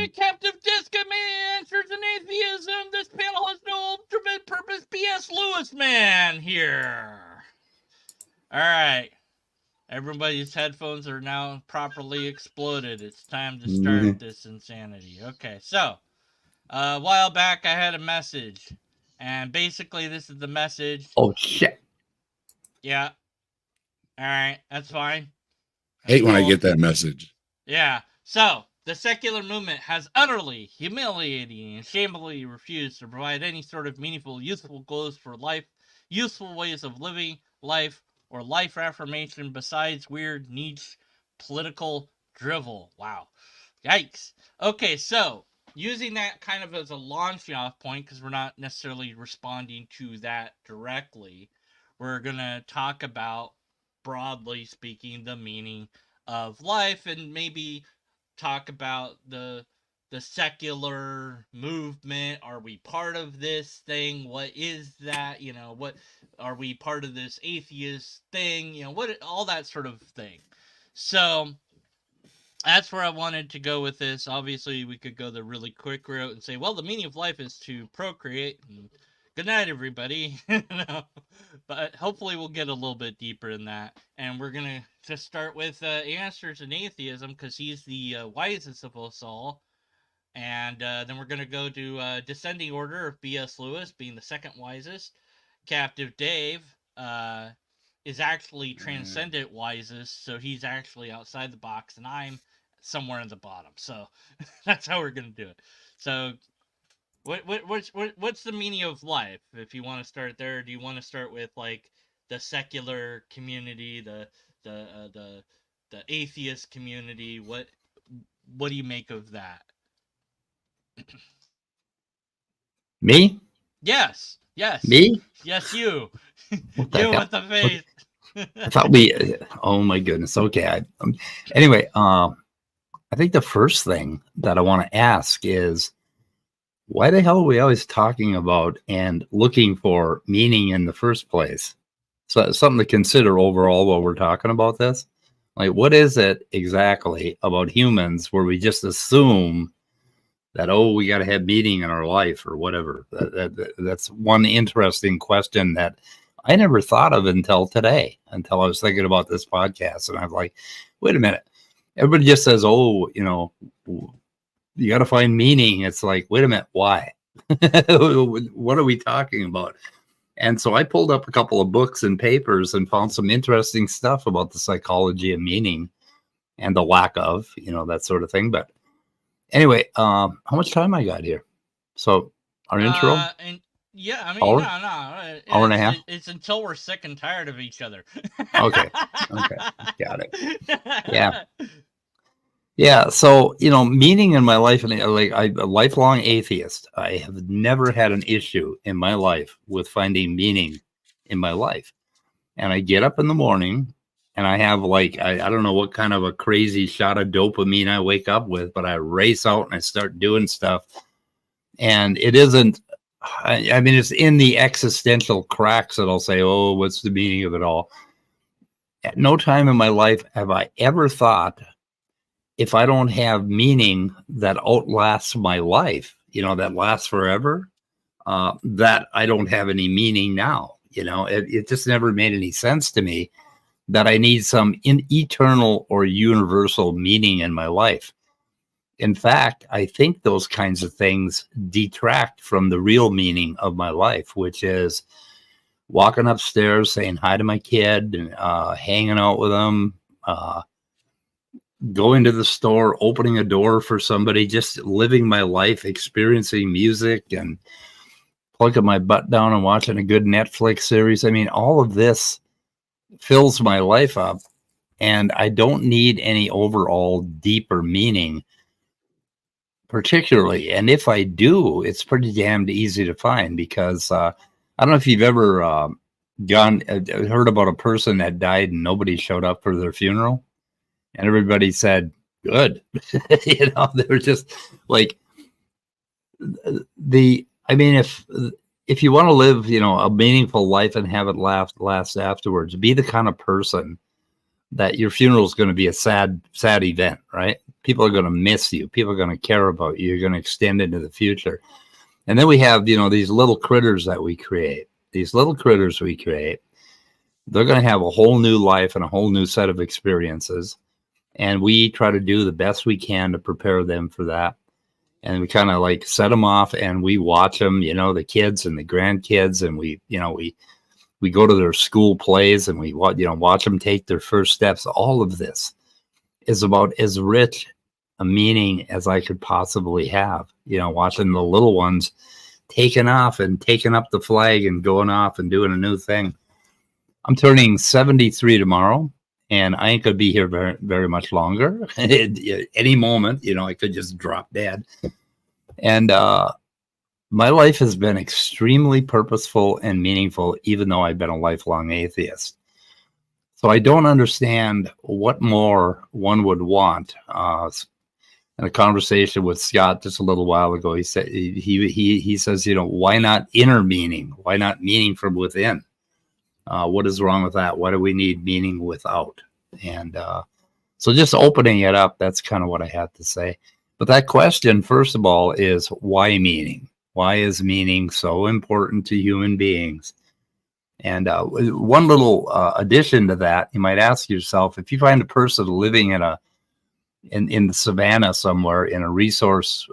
Captive Disc Man, Answers in Atheism. This panel has no ultimate purpose. P.S. Lewis Man here. All right. Everybody's headphones are now properly exploded. It's time to start this insanity. Okay, so a while back I had a message, and basically this is the message. Oh shit! Yeah. All right, that's fine. Hate when I get that message. Yeah. So the secular movement has utterly, humiliating, and shamefully refused to provide any sort of meaningful, useful goals for life, useful ways of living life, or life affirmation besides weird, niche, political drivel. Wow. Yikes. Okay, so using that kind of as a launching off point, because we're not necessarily responding to that directly, we're going to talk about, broadly speaking, the meaning of life, and maybe talk about the secular movement. Are we part of this thing? What is that? You know, what are we part of this atheist thing? You know, what, all that sort of thing. So that's where I wanted to go with this. Obviously, we could go the really quick route and say, well, the meaning of life is to procreate. And good night, everybody. No. But hopefully we'll get a little bit deeper in that. And we're going to just start with Answers in Atheism, because he's the wisest of us all. And then we're going to go to descending order of B.S. Lewis being the second wisest. Captive Dave is actually transcendent wisest, so he's actually outside the box, and I'm somewhere in the bottom. So that's how we're going to do it. So what's the meaning of life? If you want to start there, do you want to start with like the secular community, the atheist community? What do you make of that? Me? Yes. Me? Yes, you. What the You hell? with the face. I thought we. Oh my goodness. Okay. Anyway, I think the first thing that I want to ask is, why the hell are we always talking about and looking for meaning in the first place? So it's something to consider overall while we're talking about this. Like, what is it exactly about humans where we just assume that, oh, we got to have meaning in our life or whatever? That's one interesting question that I never thought of until today, until I was thinking about this podcast. And I was like, wait a minute. Everybody just says, oh, you know, you got to find meaning. It's like, wait a minute, why? What are we talking about? And so I pulled up a couple of books and papers and found some interesting stuff about the psychology of meaning and the lack of, you know, that sort of thing. But anyway, how much time I got here? So our intro? Yeah, I mean, hour? No. Hour and a half? It's until we're sick and tired of each other. Okay. Got it. Yeah. So, you know, meaning in my life, and like I'm a lifelong atheist. I have never had an issue in my life with finding meaning in my life. And I get up in the morning and I have like, I don't know what kind of a crazy shot of dopamine I wake up with, but I race out and I start doing stuff. And it isn't, I mean, it's in the existential cracks that I'll say, oh, what's the meaning of it all? At no time in my life have I ever thought, if I don't have meaning that outlasts my life, you know, that lasts forever, that I don't have any meaning now. You know, it just never made any sense to me that I need some eternal or universal meaning in my life. In fact, I think those kinds of things detract from the real meaning of my life, which is walking upstairs, saying hi to my kid, and hanging out with them, going to the store, opening a door for somebody, just living my life, experiencing music and plugging my butt down and watching a good Netflix series. I mean, all of this fills my life up, and I don't need any overall deeper meaning particularly. And if I do, it's pretty damned easy to find, because I don't know if you've ever heard about a person that died and nobody showed up for their funeral. And everybody said, good. You know, they were just like I mean, if you want to live, you know, a meaningful life and have it last afterwards, be the kind of person that your funeral is going to be a sad event, right? People are going to miss you. People are going to care about you. You're going to extend into the future. And then we have, these little critters that we create. These little critters we create, they're going to have a whole new life and a whole new set of experiences. And we try to do the best we can to prepare them for that. And we kind of like set them off and we watch them, the kids and the grandkids. And we go to their school plays and we watch them take their first steps. All of this is about as rich a meaning as I could possibly have, watching the little ones taking off and taking up the flag and going off and doing a new thing. I'm turning 73 tomorrow, and I ain't going to be here very, very much longer. Any moment, I could just drop dead. And my life has been extremely purposeful and meaningful, even though I've been a lifelong atheist. So I don't understand what more one would want. In a conversation with Scott just a little while ago, he said he says, why not inner meaning? Why not meaning from within? What is wrong with that? Why do we need meaning without? And so just opening it up, that's kind of what I had to say. But that question, first of all, is why meaning? Why is meaning so important to human beings? And one little addition to that, you might ask yourself, if you find a person living in the savannah somewhere in a resource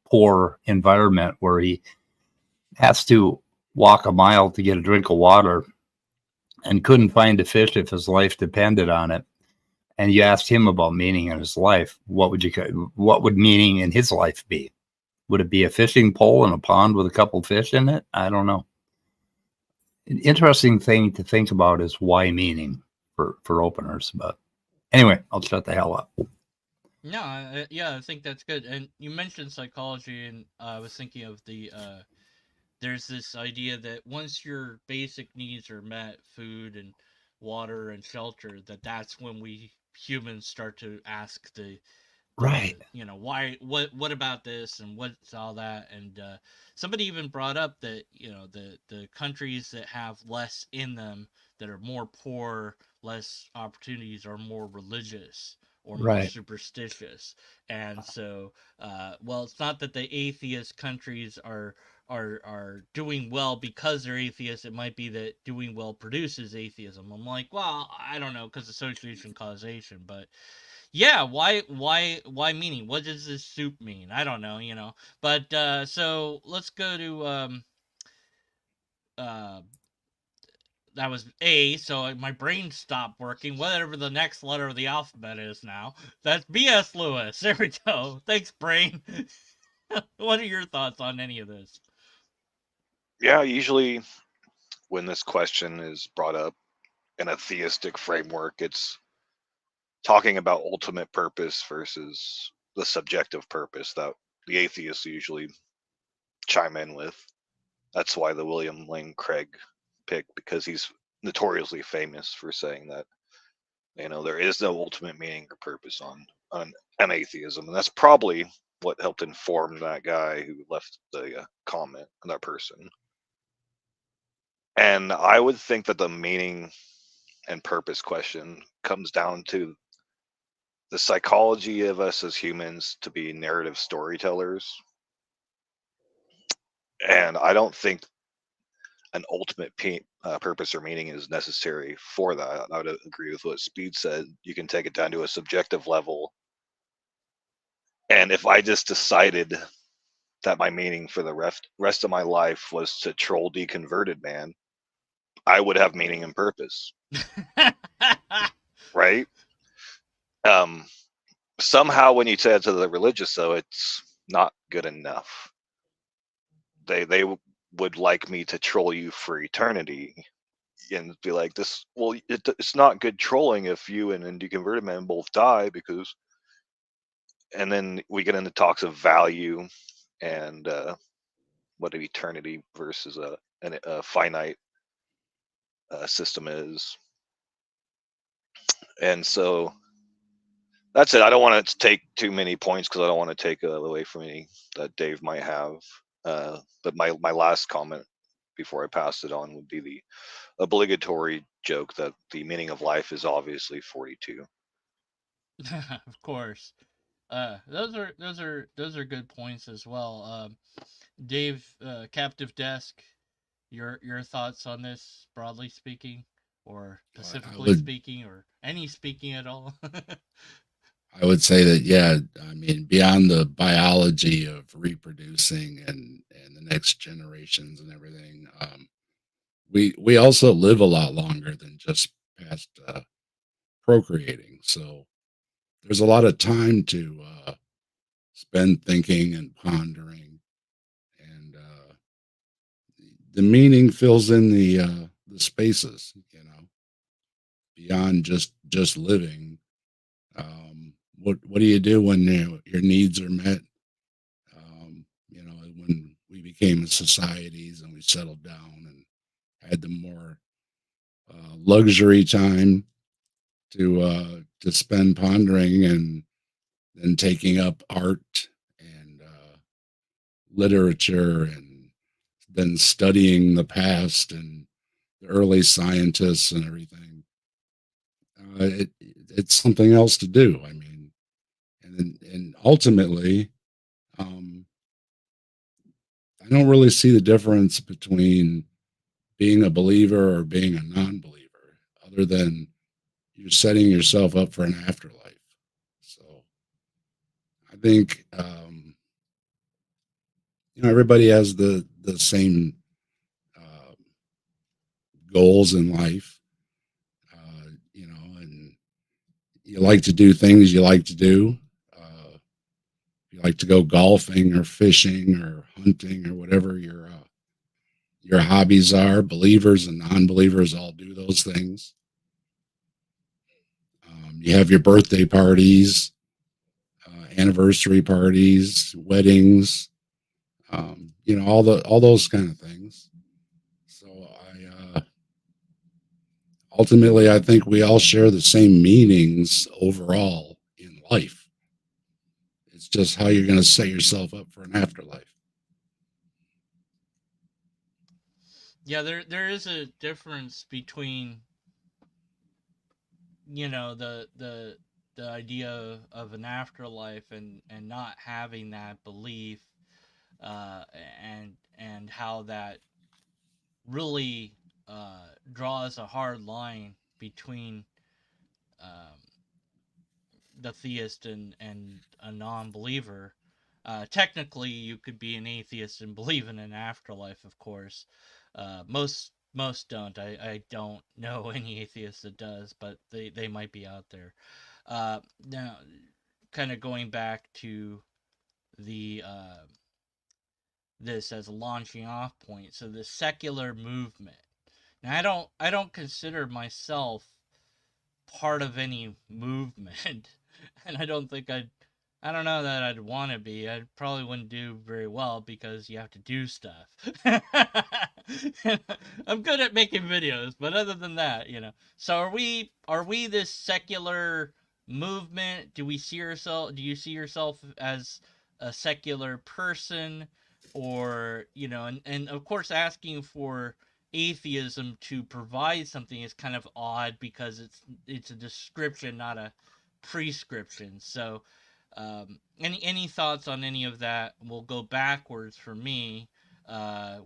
poor environment where he has to walk a mile to get a drink of water and couldn't find a fish if his life depended on it, and you asked him about meaning in his life, what would meaning in his life be? Would it be a fishing pole in a pond with a couple fish in it? I don't know. An interesting thing to think about is why meaning for openers. But anyway, I'll shut the hell up. No, I think that's good. And you mentioned psychology, and I was thinking of there's this idea that once your basic needs are met, food and water and shelter, that's when we humans start to ask right, why, what about this and what's all that. And somebody even brought up that the countries that have less in them, that are more poor, less opportunities, are more religious or more right, superstitious. And so well, it's not that the atheist countries are doing well because they're atheists. It might be that doing well produces atheism. I'm like, well, I don't know, because association causation. But yeah, why meaning? What does this soup mean? I don't know. But so let's go to uh that was A, so my brain stopped working. Whatever the next letter of the alphabet is now. That's B.S. Lewis. There we go. Thanks, brain. What are your thoughts on any of this? Yeah, usually when this question is brought up in a theistic framework, it's talking about ultimate purpose versus the subjective purpose that the atheists usually chime in with. That's why the William Lane Craig pick, because he's notoriously famous for saying that there is no ultimate meaning or purpose on atheism, and that's probably what helped inform that guy who left the comment, that person. And I would think that the meaning and purpose question comes down to the psychology of us as humans to be narrative storytellers. And I don't think an ultimate purpose or meaning is necessary for that. I would agree with what Speed said. You can take it down to a subjective level. And if I just decided that my meaning for the rest of my life was to troll Deconverted Man, I would have meaning and purpose. Right? Somehow when you say it to the religious, though, it's not good enough. They would like me to troll you for eternity and be like, this, well, it's not good trolling if you and Deconverted Man both die, because, and then we get into talks of value and what an eternity versus a finite system is. And so that's it. I don't want to take too many points because I don't want to take away from any that Dave might have. But my last comment before I pass it on would be the obligatory joke that the meaning of life is obviously 42. Of course. Those are good points as well. Dave, Captive Desk, your thoughts on this, broadly speaking, or I specifically would speaking, or any speaking at all? I would say that, yeah, I mean, beyond the biology of reproducing and the next generations and everything, we also live a lot longer than just past procreating. So there's a lot of time to spend thinking and pondering, and the meaning fills in the spaces, beyond just living. What do you do when your needs are met? When we became societies and we settled down and had the more luxury time to spend pondering and taking up art and literature, and then studying the past and the early scientists and everything. It's something else to do. I mean, and ultimately, um, I don't really see the difference between being a believer or being a non-believer, other than you're setting yourself up for an afterlife. So I think everybody has the same uh, goals in life, and you like to do things you like to do. You like to go golfing or fishing or hunting or whatever your hobbies are. Believers and non-believers all do those things. You have your birthday parties, anniversary parties, weddings, all those kind of things. So ultimately, I think we all share the same meanings overall in life. It's just how you're going to set yourself up for an afterlife. Yeah, there is a difference between the idea of an afterlife and not having that belief, uh, and how that really draws a hard line between um, the theist and a non-believer. Technically, you could be an atheist and believe in an afterlife, of course. Most don't. I don't know any atheist that does, but they might be out there. Now, kind of going back to the this as a launching off point. So the secular movement. Now, I don't consider myself part of any movement, and I don't know that I'd want to be. I probably wouldn't do very well because you have to do stuff. I'm good at making videos, but other than that. So are we this secular movement? Do you see yourself as a secular person, or and of course asking for atheism to provide something is kind of odd because it's a description, not a prescription. So, any thoughts on any of that? We'll go backwards for me, uh,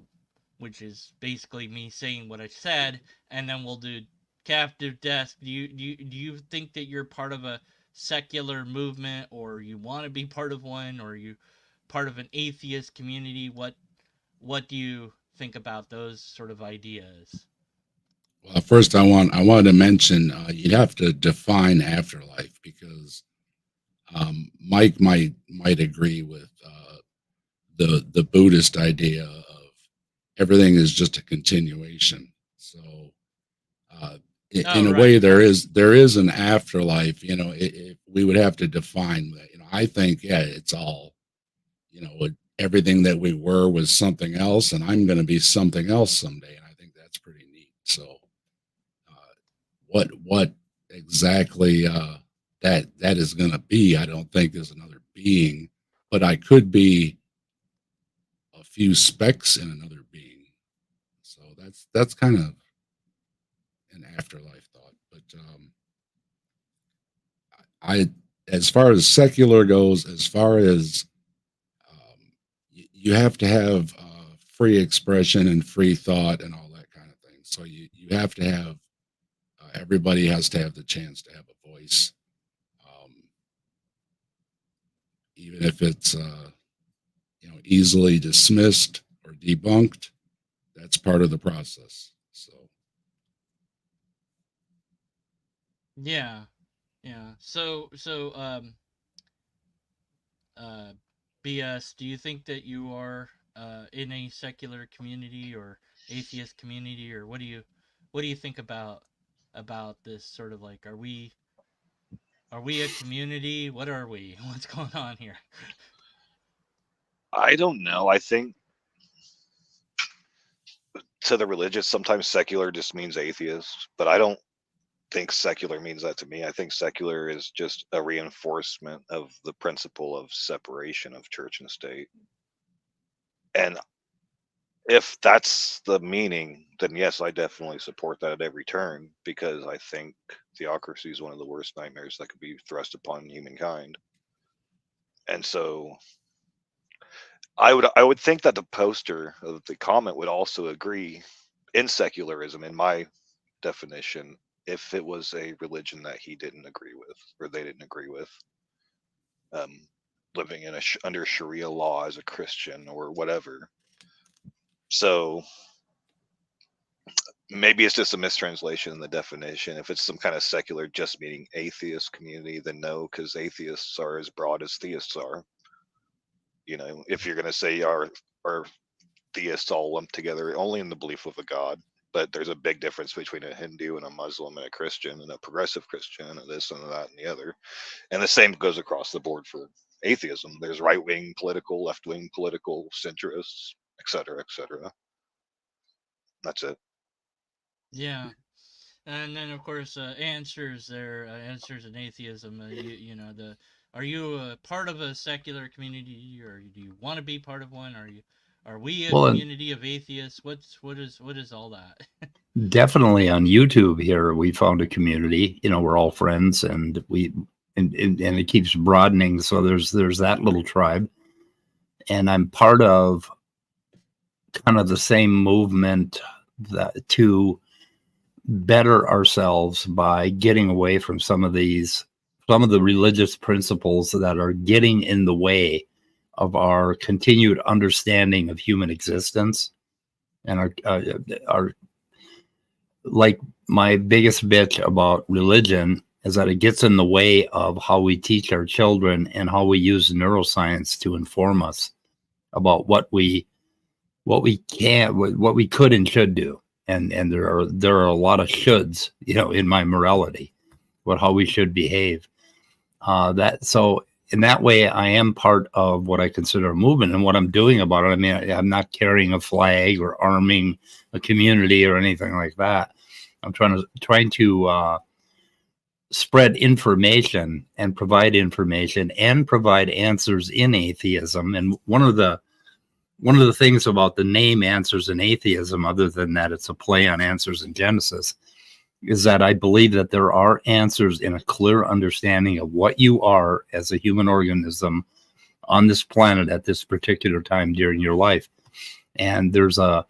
which is basically me saying what I said, and then we'll do captive desk. Do you think that you're part of a secular movement, or you want to be part of one, or you part of an atheist community? What do you think about those sort of ideas? Well, first, I wanted to mention you'd have to define afterlife, because Mike might agree with the Buddhist idea of everything is just a continuation. So uh, Oh, in a way, right. there is an afterlife. We would have to define that. I think, yeah, it's all, everything that we were was something else, and I'm going to be something else someday, and I think that's pretty neat. So what exactly that is going to be, I don't think there's another being, but I could be a few specks in another being. So that's kind of an afterlife thought. But I as far as secular goes, as far as you have to have free expression and free thought and all that kind of thing. So you have to have everybody has to have the chance to have a voice, even if it's easily dismissed or debunked. That's part of the process. So Yeah. So BS, do you think that you are in a secular community or atheist community, or what do you think about this sort of like, are we a community? What are we? What's going on here? I don't know. I think to the religious, sometimes secular just means atheist, but I don't think secular means that to me. I think secular is just a reinforcement of the principle of separation of church and state. And if that's the meaning, then yes, I definitely support that at every turn, because I think theocracy is one of the worst nightmares that could be thrust upon humankind. And so I would think that the poster of the comment would also agree in secularism, in my definition, if it was a religion that he didn't agree with or they didn't agree with, living in under Sharia law as a Christian or whatever. So maybe it's just a mistranslation in the definition. If it's some kind of secular just meaning atheist community, then no, because atheists are as broad as theists are. If you're going to say are theists all lumped together only in the belief of a god, but there's a big difference between a Hindu and a Muslim and a Christian and a progressive Christian and this and that and the other. And the same goes across the board for atheism. There's right-wing political, left-wing political, centrists, etc., etc. That's it. Yeah. And then, of course, answers in atheism. Are you a part of a secular community, or do you want to be part of one? Are we a Well, community of atheists? What is all that? definitely on YouTube here, we found a community. We're all friends, and and it keeps broadening. So there's that little tribe, and I'm part of kind of the same movement to better ourselves by getting away from some of the religious principles that are getting in the way of our continued understanding of human existence, and our like my biggest bitch about religion is that it gets in the way of how we teach our children and how we use neuroscience to inform us about what we could and should do. And there are a lot of shoulds, in my morality, about how we should behave. So in that way, I am part of what I consider a movement, and what I'm doing about it. I mean, I'm not carrying a flag or arming a community or anything like that. I'm trying to spread information and provide answers in atheism. And one of the things about the name Answers in Atheism, other than that it's a play on Answers in Genesis, is that I believe that there are answers in a clear understanding of what you are as a human organism on this planet at this particular time during your life. And there's a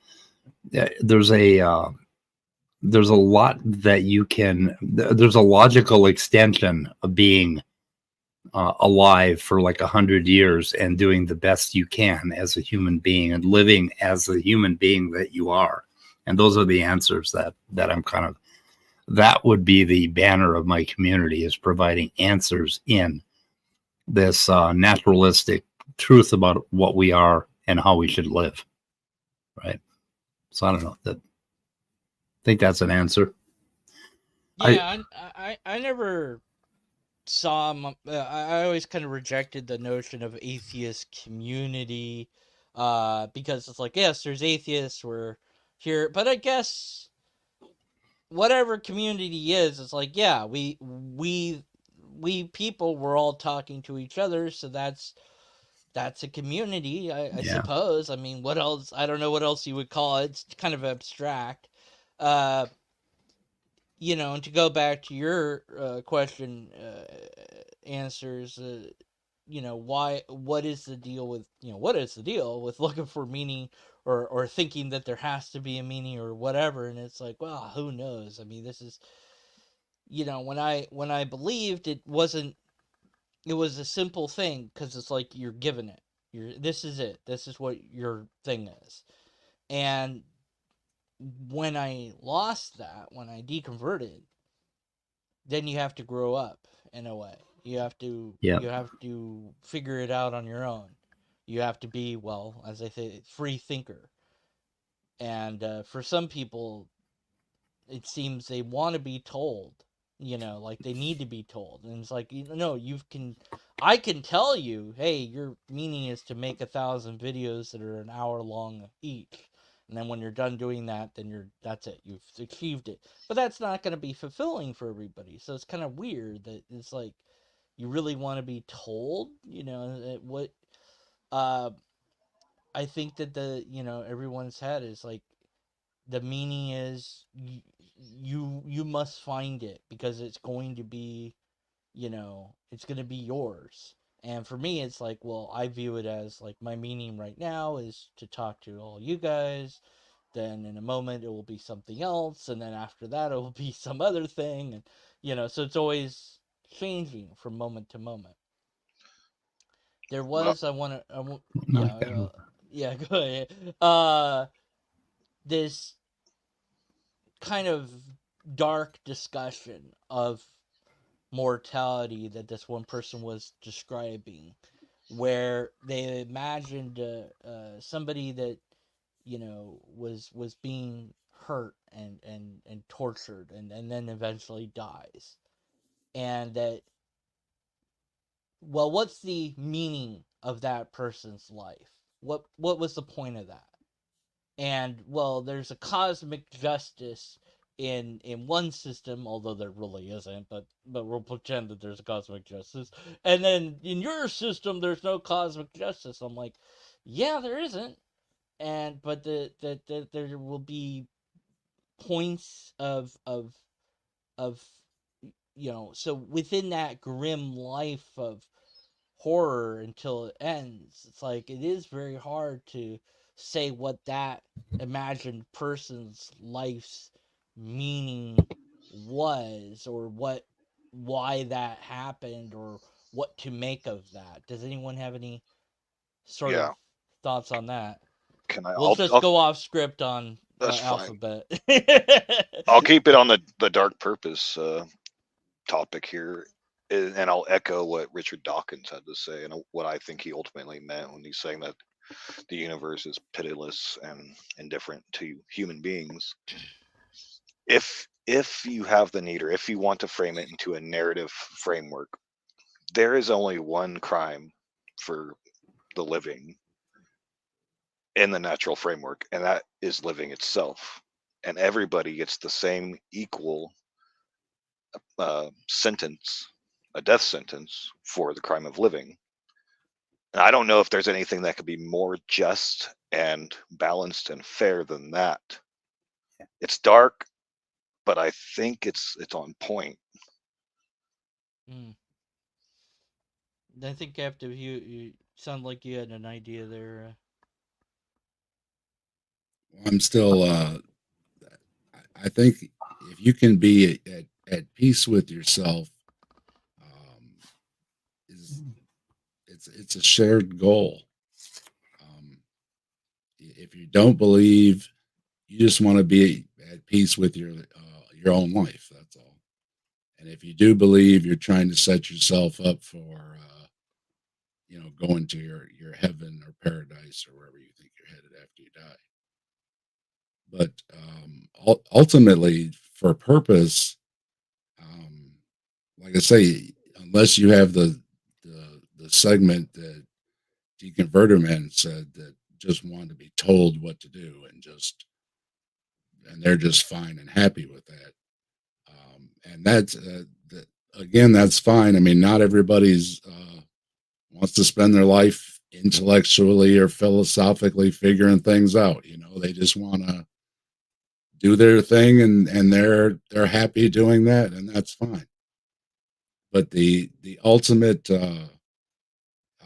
lot that you can, there's a logical extension of being alive for like 100 years and doing the best you can as a human being and living as the human being that you are. And those are the answers that I'm kind of, that would be the banner of my community, is providing answers in this naturalistic truth about what we are and how we should live. Right. So I don't know, I think that's an answer. Yeah, I never saw. I always kind of rejected the notion of atheist community, because it's like, yes, there's atheists, we're here, but I guess whatever community is, it's like, yeah, we people, we're all talking to each other, so that's a community, I suppose. I mean, what else? I don't know what else you would call it. It's kind of abstract. and to go back to your question answers, what is the deal with, what is the deal with looking for meaning, or thinking that there has to be a meaning or whatever? And it's like, well, who knows? I mean, this is, when I believed, it wasn't, it was a simple thing, because it's like you're given it. This is it. This is what your thing is. And when I lost that, when I deconverted, then you have to grow up in a way. You have to Yeah. you have to figure it out on your own. You have to be, well, as I say, free thinker. And for some people, it seems they want to be told, like they need to be told. And it's like, no, I can tell you, hey, your meaning is to make 1,000 videos that are an hour long each. And then when you're done doing that, then that's it. You've achieved it. But that's not going to be fulfilling for everybody. So it's kind of weird that it's like, you really want to be told, what, uh, I think that everyone's head is like, the meaning is, you must find it, because it's going to be, it's going to be yours. And for me, it's like, well, I view it as like, my meaning right now is to talk to all you guys. Then in a moment it will be something else, and then after that it will be some other thing, and so it's always changing from moment to moment. There Well, was, I want to, My yeah, God. yeah, go ahead. This kind of dark discussion of mortality that this one person was describing, where they imagined somebody that was being hurt and tortured, and then eventually dies, and that, well, what's the meaning of that person's life? What was the point of that? And, well, there's a cosmic justice in one system, although there really isn't, but we'll pretend that there's a cosmic justice. And then in your system there's no cosmic justice. I'm like, yeah, there isn't. And but there will be points of so within that grim life of horror until it ends, it's like, it is very hard to say what that imagined person's life's meaning was, or why that happened, or what to make of that. Does anyone have any sort of yeah. thoughts on that? Can I? We'll just go off script on That's fine. alphabet. I'll keep it on the dark purpose topic here, and I'll echo what Richard Dawkins had to say, and what I think he ultimately meant when he's saying that the universe is pitiless and indifferent to human beings. If you have the need, or if you want to frame it into a narrative framework, there is only one crime for the living in the natural framework, and that is living itself. And everybody gets the same equal sentence, a death sentence for the crime of living. And I don't know if there's anything that could be more just and balanced and fair than that. It's dark, but I think it's on point. Mm. I think, Captive, you sound like you had an idea there. I'm still. I think if you can be at peace with yourself, is it's a shared goal. If you don't believe, you just want to be at peace with your own life. That's all. And if you do believe, you're trying to set yourself up for going to your heaven or paradise or wherever you think you're headed after you die. But ultimately, for purpose, like I say, unless you have the segment that Deconverted Man said, that just wanted to be told what to do, and they're just fine and happy with that. And that's again, that's fine. I mean, not everybody's wants to spend their life intellectually or philosophically figuring things out. They just want to do their thing, and they're happy doing that, and that's fine. But the ultimate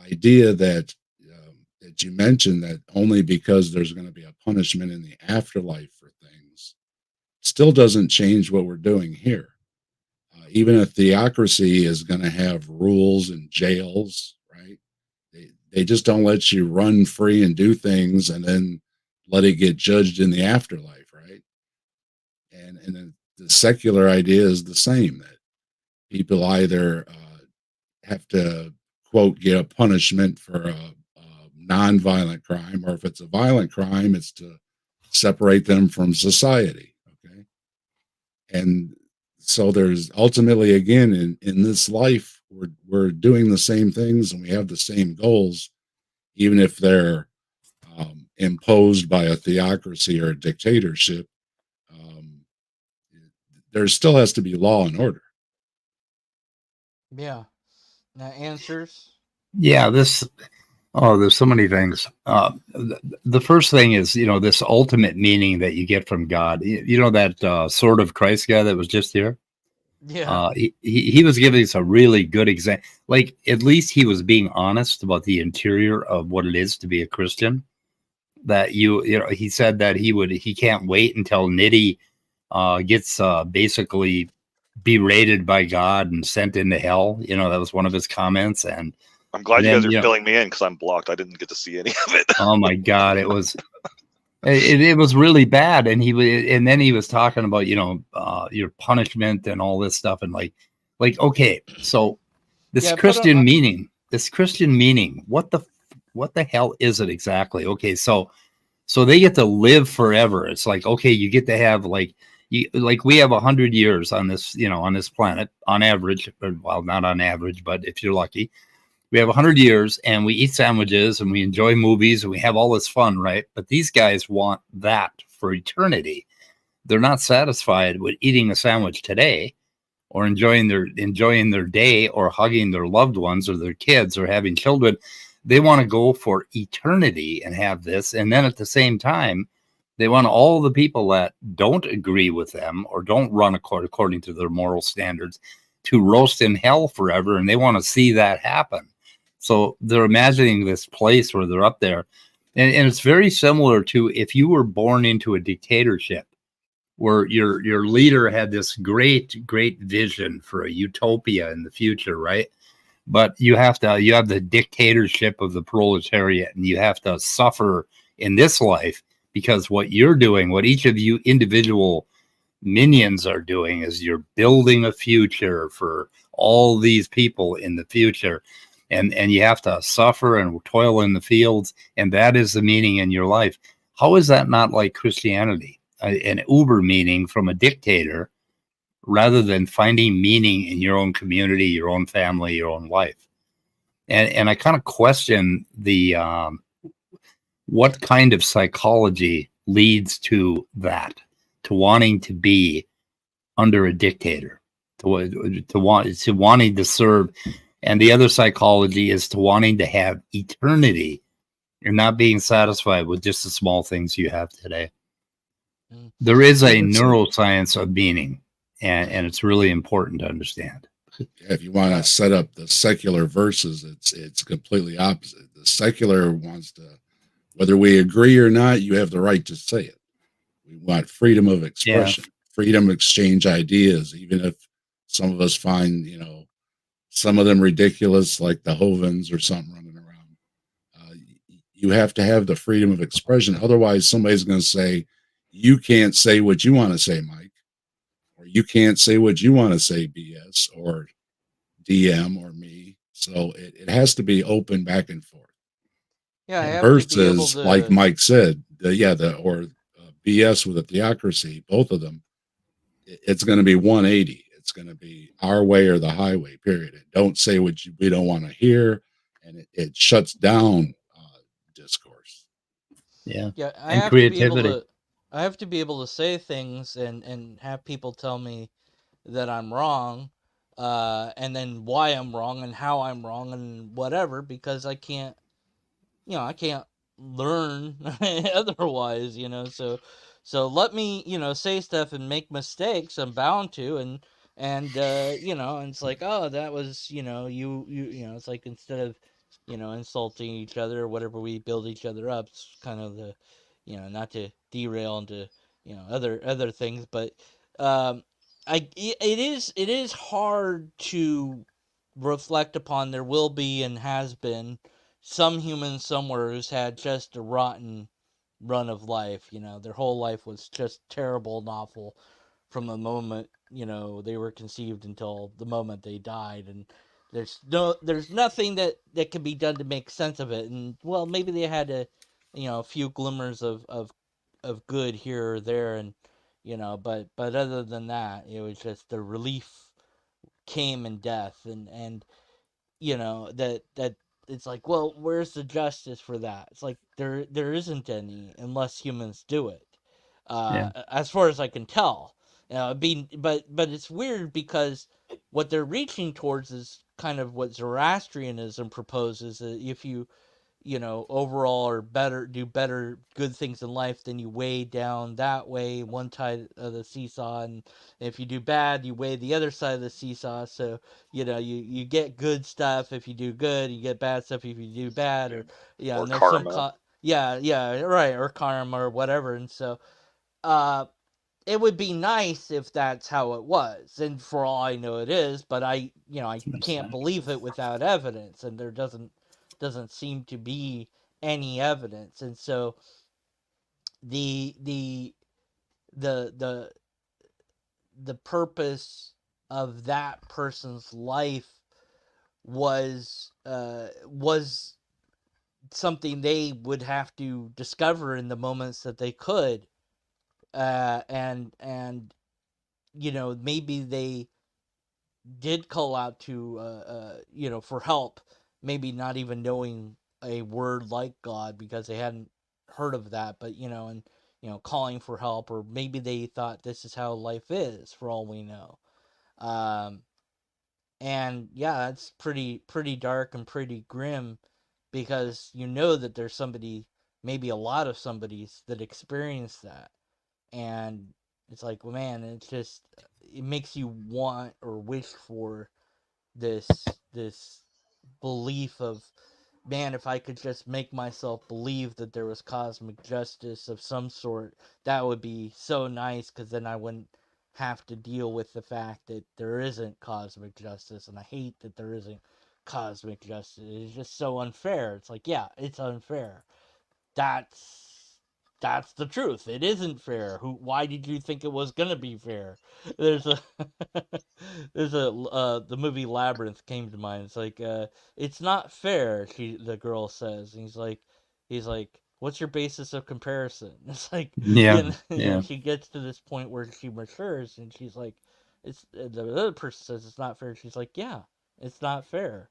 idea that you mentioned, that only because there's going to be a punishment in the afterlife for things, still doesn't change what we're doing here. Even a theocracy is going to have rules and jails, right? They just don't let you run free and do things and then let it get judged in the afterlife, right? And then the secular idea is the same, that people either have to, quote, get a punishment for a non-violent crime, or if it's a violent crime, it's to separate them from society. Okay. And so there's ultimately, again, in this life, we're doing the same things and we have the same goals, even if they're imposed by a theocracy or a dictatorship. Um, there still has to be law and order. Yeah. Now answers. Yeah, there's so many things. The first thing is, this ultimate meaning that you get from God. You know that Sword of Christ guy that was just here? Yeah. He was giving us a really good example. Like, at least he was being honest about the interior of what it is to be a Christian. That he said that he can't wait until Nitty gets basically berated by God and sent into hell. That was one of his comments. And I'm glad you then, guys are filling me in because I'm blocked. I didn't get to see any of it. oh my God, it was really bad. And then he was talking about your punishment and all this stuff, and like okay, so this Yeah, Christian meaning, what the hell is it exactly? Okay, so they get to live forever. It's like, okay, you get to have like we have 100 years on this on this planet on average. Well, not on average, but if you're lucky, we have 100 years, and we eat sandwiches and we enjoy movies and we have all this fun, right? But these guys want that for eternity. They're not satisfied with eating a sandwich today, or enjoying their day, or hugging their loved ones or their kids, or having children. They want to go for eternity and have this. And then at the same time, they want all the people that don't agree with them or don't run according to their moral standards to roast in hell forever. And they want to see that happen. So they're imagining this place where they're up there. And it's very similar to if you were born into a dictatorship, where your leader had this great vision for a utopia in the future, right? But you have the dictatorship of the proletariat, and you have to suffer in this life, because what you're doing, what each of you individual minions are doing, is you're building a future for all these people in the future. And you have to suffer and toil in the fields, and that is the meaning in your life. How is that not like Christianity? An uber meaning from a dictator, rather than finding meaning in your own community, your own family, your own life. And I kind of question the what kind of psychology leads to that, to wanting to be under a dictator, to wanting to serve. And the other psychology is to wanting to have eternity. You're not being satisfied with just the small things you have today. There is a neuroscience of meaning, and it's really important to understand. If you want to set up the secular versus, it's completely opposite. The secular wants to, whether we agree or not, you have the right to say it. We want freedom of expression, freedom to exchange ideas, even if some of us find, some of them ridiculous, like the Hovens or something running around. You have to have the freedom of expression. Otherwise, somebody's going to say, you can't say what you want to say, Mike, or you can't say what you want to say, BS, or DM, or me. So it has to be open back and forth. Yeah, I have versus, to be able to, like Mike said, BS with a theocracy, both of them, it's going to be 180. It's going to be our way or the highway, period. Don't say what we don't want to hear, and it shuts down discourse. Yeah. Yeah, I And have creativity. I have to be able to say things and have people tell me that I'm wrong, and then why I'm wrong and how I'm wrong and whatever, because I can't learn otherwise, So let me, say stuff and make mistakes. I'm bound to, and and it's like, oh, that was, it's like, instead of, insulting each other or whatever, we build each other up. It's kind of the, not to derail into, other things, but um, it is hard to reflect upon. There will be and has been some human somewhere who's had just a rotten run of life. Their whole life was just terrible and awful from the moment they were conceived until the moment they died, and there's nothing that can be done to make sense of it. And well, maybe they had a few glimmers of good here or there, and but other than that, it was just the relief came in death, and that it's like, well, where's the justice for that? It's like there isn't any unless humans do it, Yeah. as far as I can tell. But it's weird because what they're reaching towards is kind of what Zoroastrianism proposes. If you overall or do better good things in life, then you weigh down that way, one side of the seesaw, and if you do bad, you weigh the other side of the seesaw. So you get good stuff if you do good, you get bad stuff if you do bad, Yeah. or Or and there's some karma. yeah, right, or karma or whatever. And so uh it would be nice if that's how it was, and for all I know it is, but I can't believe it without evidence, and there doesn't seem to be any evidence. And so the the the the the purpose of that person's life was something they would have to discover in the moments that they could, and maybe they did call out to for help, maybe not even knowing a word like God because they hadn't heard of that, but and calling for help, or maybe they thought this is how life is, for all we know. um and yeah, that's pretty dark and pretty grim, because that there's somebody, maybe a lot of somebodies, that experience that. And it's like, well, man, it makes you want or wish for this belief of, man, if I could just make myself believe that there was cosmic justice of some sort, that would be so nice, because then I wouldn't have to deal with the fact that there isn't cosmic justice. And I hate that there isn't cosmic justice. It's just so unfair. It's like, yeah, it's unfair. That's the truth. It isn't fair. Why did you think it was gonna be fair? There's a there's a the movie Labyrinth came to mind. It's like, it's not fair, the girl says. And he's like, what's your basis of comparison? It's like, Yeah. Yeah. she gets to this point where she matures, and she's like, it's the other person says it's not fair. She's like, yeah, it's not fair.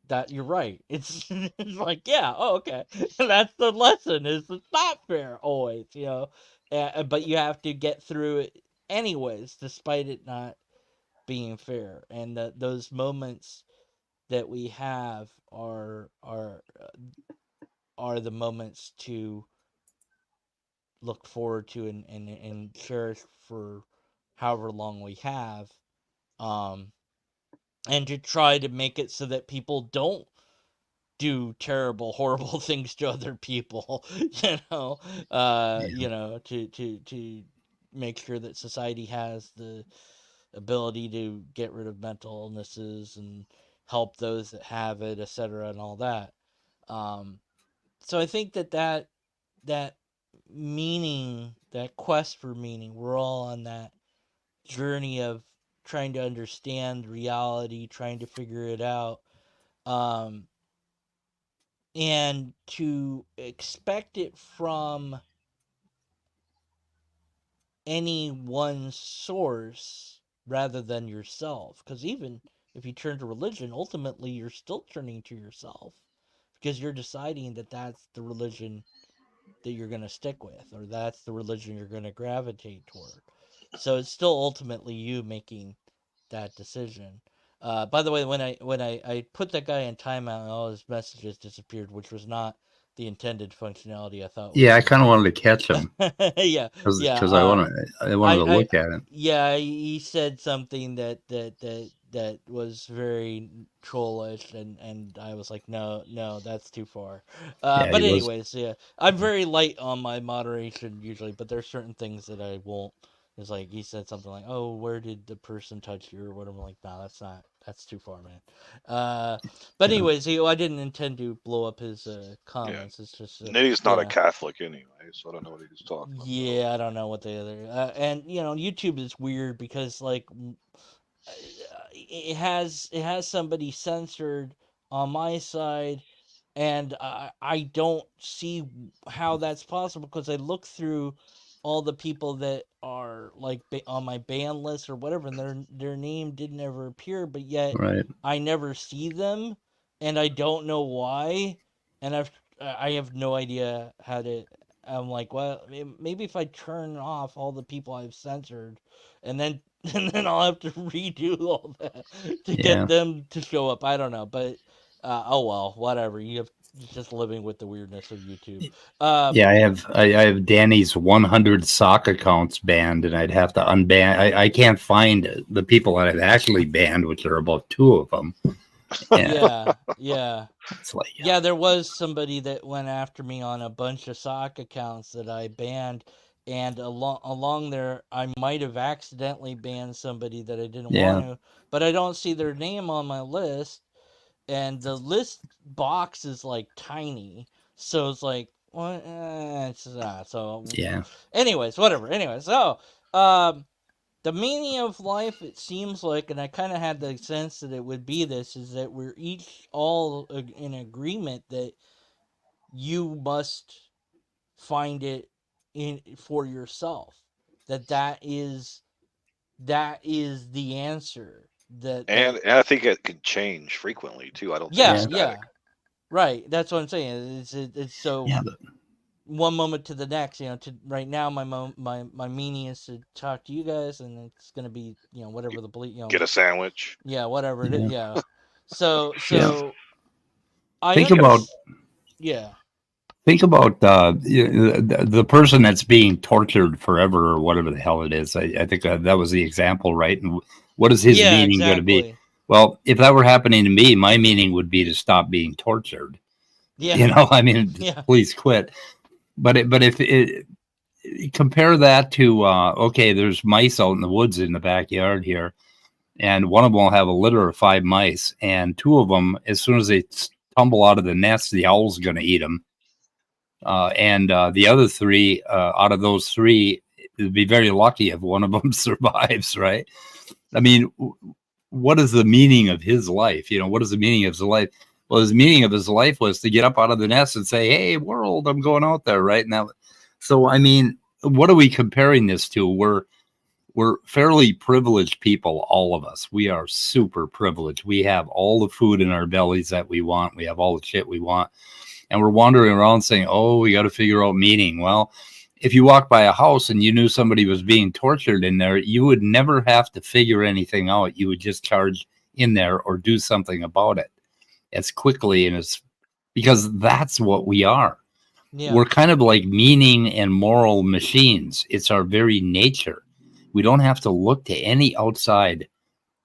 That you're right. It's like, yeah, oh, okay. That's the lesson. Is it's not fair always, but you have to get through it anyways, despite it not being fair. And those moments that we have are the moments to look forward to, and cherish for however long we have, um, and to try to make it so that people don't do terrible, horrible things to other people. Yeah. To make sure that society has the ability to get rid of mental illnesses and help those that have it, etc., and all that. Um, so I think that meaning, that quest for meaning, we're all on that journey of trying to understand reality, trying to figure it out. Um, and to expect it from any one source rather than yourself. Because even if you turn to religion, ultimately you're still turning to yourself, because you're deciding that that's the religion that you're going to stick with, or that's the religion you're going to gravitate toward. So it's still ultimately you making that decision. By the way, when I put that guy in timeout, and all his messages disappeared, which was not the intended functionality. I thought. Yeah, I kind of wanted to catch him Yeah, yeah. because I wanted to look at it. Yeah, he said something that was very trollish, and I was like, no, that's too far. Yeah, But he was. anyways, yeah, I'm very light on my moderation usually, but there's certain things that I won't. It's like he said something like, "Oh, where did the person touch you?" or whatever. I'm like, no, that's too far, man. But Yeah. anyways, I didn't intend to blow up his comments. It's just Nitty's not a yeah. Catholic anyway, so I don't know what he was talking about. Yeah, I don't know what the other and YouTube is weird because like it has somebody censored on my side, and I don't see how that's possible because I look through all the people that are like on my ban list or whatever, and their name didn't ever appear, but yet Right. I never see them, and I don't know why, and I have no idea how to. I'm like, well, maybe if I turn off all the people I've censored, and then and then I'll have to redo all that to get Yeah. them to show up. I don't know, but oh well, whatever. You're just living with the weirdness of YouTube. Yeah, I have Danny's 100 sock accounts banned, and I'd have to unban. I can't find the people that I've actually banned, which are about 2 of them. Yeah, yeah. It's like, Yeah, there was somebody that went after me on a bunch of sock accounts that I banned, and along there, I might have accidentally banned somebody that I didn't want yeah, to, but I don't see their name on my list, and the list box is like tiny, so it's like what? It's so. yeah, Anyways, whatever. Anyways, so um, the meaning of life, it seems like, and I kind of had the sense that it would be this, is that we're each all in agreement that you must find it in for yourself. That is the answer. That And I think it could change frequently too. I don't think it's yeah, yeah, yeah, static. right. That's what I'm saying. It's so yeah, one moment to the next. To right now, my meaning is to talk to you guys, and it's gonna be whatever the Get a sandwich. yeah, whatever it is, yeah, yeah. So yeah. I Think about understand. Yeah, the person that's being tortured forever or whatever the hell it is. I think that was the example, right? And what is his yeah, meaning going to be? exactly. Well, if that were happening to me, my meaning would be to stop being tortured. Yeah, I mean, yeah, please quit. But if it compare that to okay, there's mice out in the woods in the backyard here, and one of them will have a litter of 5 mice, and 2 of them, as soon as they tumble out of the nest, the owl's going to eat them. And the other 3, out of those 3, it'd be very lucky if one of them survives, right? I mean, what is the meaning of his life? What is the meaning of his life? Well, his meaning of his life was to get up out of the nest and say, "Hey, world, I'm going out there," right? Now, so I mean, what are we comparing this to? We're fairly privileged people, all of us. We are super privileged. We have all the food in our bellies that we want. We have all the shit we want. And we're wandering around saying, "Oh, we got to figure out meaning." Well, if you walk by a house and you knew somebody was being tortured in there, you would never have to figure anything out. You would just charge in there or do something about it as quickly and as because that's what we are. yeah, We're kind of like meaning and moral machines. It's our very nature. We don't have to look to any outside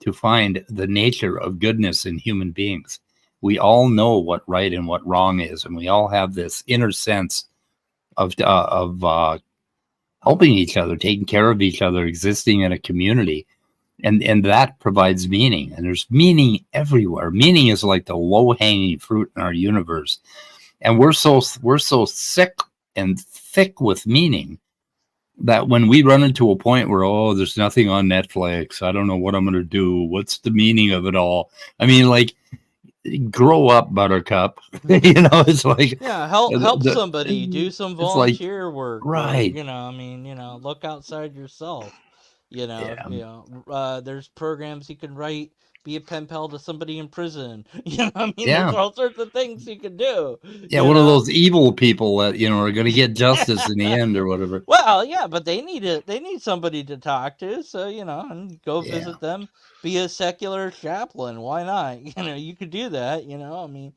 to find the nature of goodness in human beings. We all know what right and what wrong is, and we all have this inner sense of helping each other, taking care of each other, existing in a community, and that provides meaning. And there's meaning everywhere. Meaning is like the low hanging fruit in our universe, and we're so sick and thick with meaning that when we run into a point where, oh, there's nothing on Netflix, I don't know what I'm going to do. What's the meaning of it all? I mean, like, grow up, Buttercup. It's like, yeah. Help somebody, do some it's like, volunteer work, or right. I mean, look outside yourself. Yeah. There's programs you can write. Be a pen pal to somebody in prison. I mean, Yeah. there's all sorts of things you can do. Yeah. One of those evil people that, are going to get justice in the end or whatever. Well, yeah, but they need somebody to talk to, so and go Yeah. visit them. Be a secular chaplain. Why not? You could do that. I mean,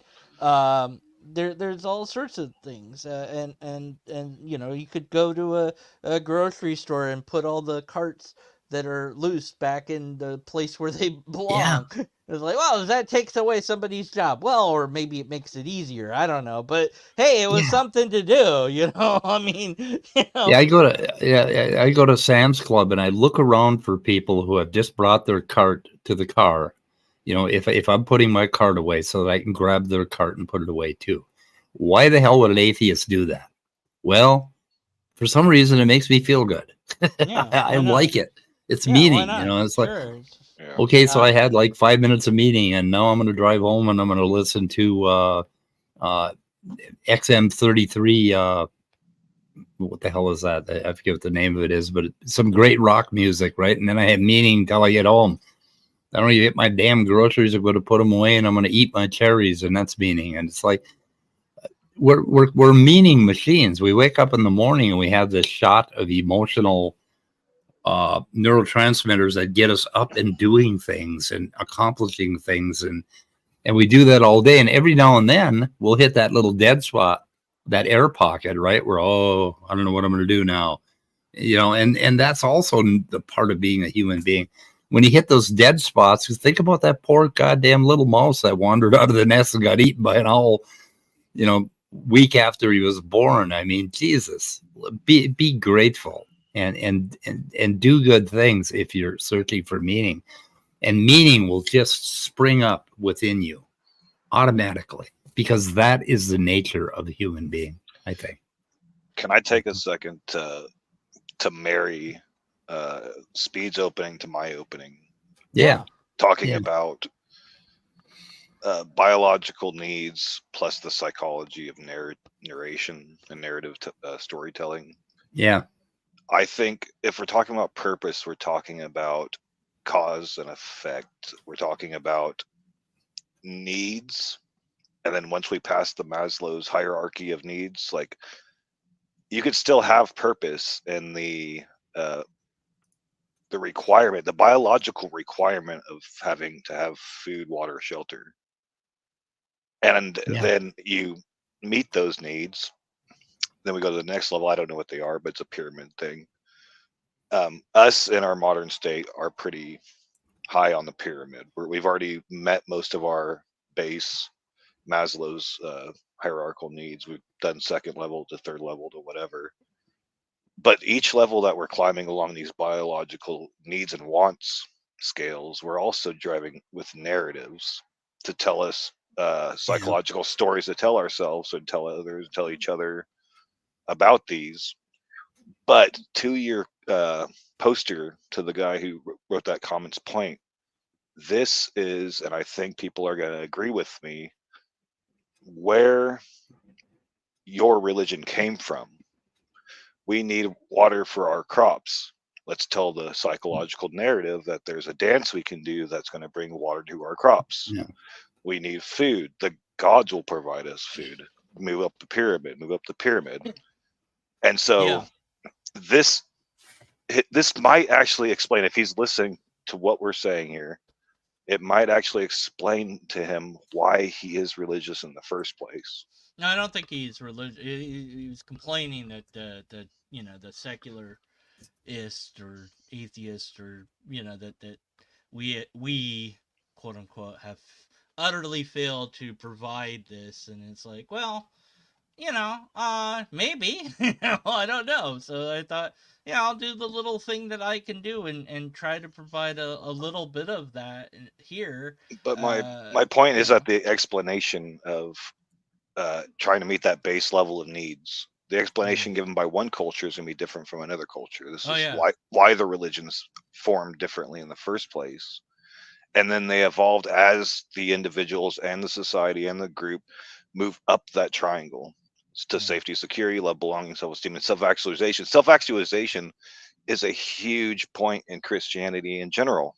there's all sorts of things, and you know, you could go to a grocery store and put all the carts that are loose back in the place where they belong. It's like, well, that takes away somebody's job. Well, or maybe it makes it easier. I don't know. But hey, it was something to do, you know? I mean, you know. Yeah, I go to Sam's Club and I look around for people who have just brought their cart to the car. You know, if I'm putting my cart away so that I can grab their cart and put it away too. Why the hell would an atheist do that? Well, for some reason it makes me feel good. Yeah, I why not? like it. It's Yeah, why meaning, not? you know, it's Sure. like, Yeah. okay, so I had like 5 minutes of meeting and now I'm going to drive home and I'm going to listen to XM33 what the hell is that? I forget what the name of it is, but some great rock music, right? And then I have meaning until I get home. I don't even get my damn groceries. I'm going to put them away, and I'm going to eat my cherries, and that's meaning. And it's like we're meaning machines. We wake up in the morning and we have this shot of emotional neurotransmitters that get us up and doing things and accomplishing things, and we do that all day. And every now and then we'll hit that little dead spot, that air pocket, right? Where, oh, I don't know what I'm going to do now, you know, and that's also the part of being a human being. When you hit those dead spots, you think about that poor goddamn little mouse that wandered out of the nest and got eaten by an owl, you know, week after he was born. I mean, Jesus, be grateful and do good things if you're searching for meaning, and meaning will just spring up within you automatically, because that is the nature of the human being, I think. Can I take a second to marry Speed's opening to my opening? Yeah. Talking Yeah. about biological needs plus the psychology of narration and narrative storytelling. Yeah. I think if we're talking about purpose, we're talking about cause and effect. We're talking about needs. And then once we pass the Maslow's hierarchy of needs, like, you could still have purpose in the requirement, the biological requirement of having to have food, water, shelter. And then you meet those needs. Then we go to the next level. I don't know what they are, but it's a pyramid thing. Us in our modern state are pretty high on the pyramid. We've already met most of our base Maslow's hierarchical needs. We've done second level to third level to whatever. But each level that we're climbing along these biological needs and wants scales, we're also driving with narratives to tell us psychological stories to tell ourselves and tell others, tell each other about these. But to your poster, to the guy who wrote that comment's point, this is, and I think people are going to agree with me, where your religion came from. We need water for our crops. Let's tell the psychological narrative that there's a dance we can do that's going to bring water to our crops. Yeah. We need food. The gods will provide us food. Move up the pyramid, move up the pyramid. And so this might actually explain, if he's listening to what we're saying here, it might actually explain to him why he is religious in the first place. No, I don't think he's religious. He was complaining that the you know, the secularist or atheist, or you know, that we quote unquote have utterly failed to provide this, and it's like, well, you know, maybe, you know, I don't know. So I thought, yeah, I'll do the little thing that I can do and try to provide a little bit of that here. But my point is that the explanation of trying to meet that base level of needs, the explanation given by one culture is going to be different from another culture. This is why the religions formed differently in the first place. And then they evolved as the individuals and the society and the group move up that triangle to safety, security, love, belonging, self-esteem, and self-actualization. Self-actualization is a huge point in Christianity in general.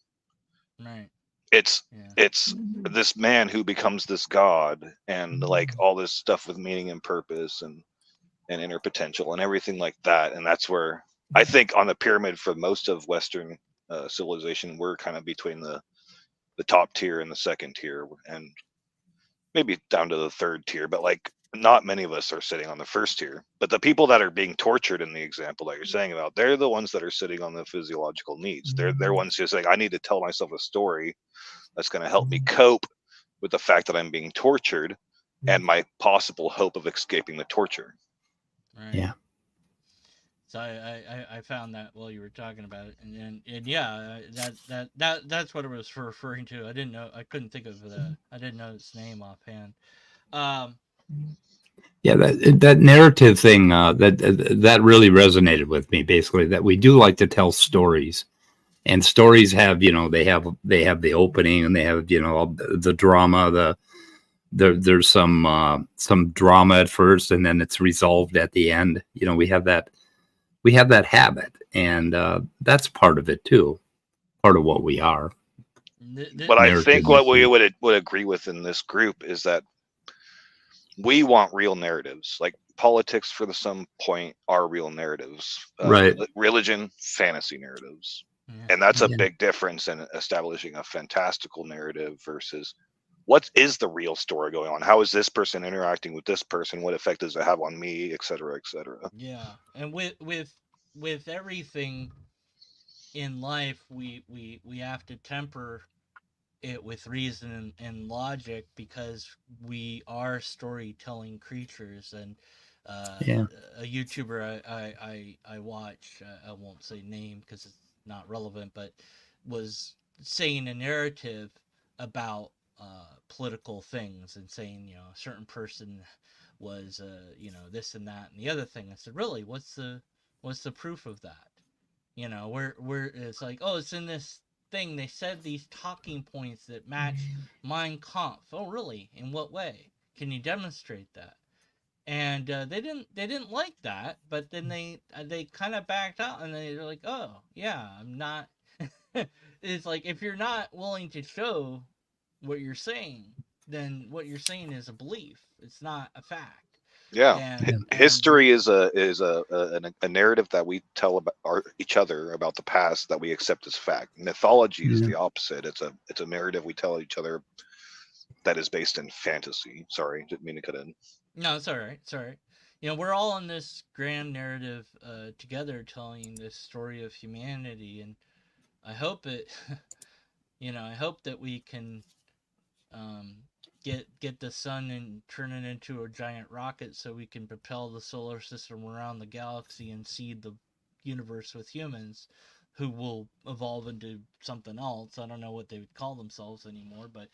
Right. It's this man who becomes this god, and like all this stuff with meaning and purpose and inner potential and everything like that. And that's where I think on the pyramid for most of Western civilization, we're kind of between the top tier and the second tier. And maybe down to the third tier, but like not many of us are sitting on the first tier. But the people that are being tortured in the example that you're saying about, they're the ones that are sitting on the physiological needs. They're ones who are saying, I need to tell myself a story that's going to help me cope with the fact that I'm being tortured and my possible hope of escaping the torture. Right. Yeah. So I found that while you were talking about it, and yeah, that's what it was referring to. I didn't know, I couldn't think of I didn't know its name offhand. Um, Yeah, that narrative thing that really resonated with me. Basically, that we do like to tell stories, and stories have they have the opening, and they have the drama. There's some drama at first, and then it's resolved at the end. We have that habit, and that's part of it too. Part of what we are. But I Narrative think what we machine. would agree with in this group is that we want real narratives. Like politics, for some point, are real narratives. Right. Religion, fantasy narratives. yeah. And that's a Yeah. big difference in establishing a fantastical narrative versus what is the real story going on? How is this person interacting with this person? What effect does it have on me, et cetera, et cetera? Yeah, and with everything in life, we have to temper it with reason and logic, because we are storytelling creatures. And Yeah. a YouTuber I watch, I won't say name because it's not relevant, but was saying a narrative about political things, and saying, a certain person was this and that and the other thing. I said, really, what's the proof of that? Where it's like, oh, it's in this thing. They said these talking points that match Mein Kampf. Oh, really? In what way? Can you demonstrate that? And they didn't like that, but then they kind of backed out, and they're like, oh yeah, I'm not. It's like, if you're not willing to show what you're saying, then what you're saying is a belief. It's not a fact. Yeah, And history is a narrative that we tell about each other about the past that we accept as fact. Mythology is Yeah. the opposite. It's a narrative we tell each other that is based in fantasy. Sorry, didn't mean to cut in. No, it's all right. It's all right. We're all in this grand narrative together, telling this story of humanity, and I hope it. I hope that we can um, get the sun and turn it into a giant rocket, so we can propel the solar system around the galaxy and seed the universe with humans, who will evolve into something else. I don't know what they would call themselves anymore, but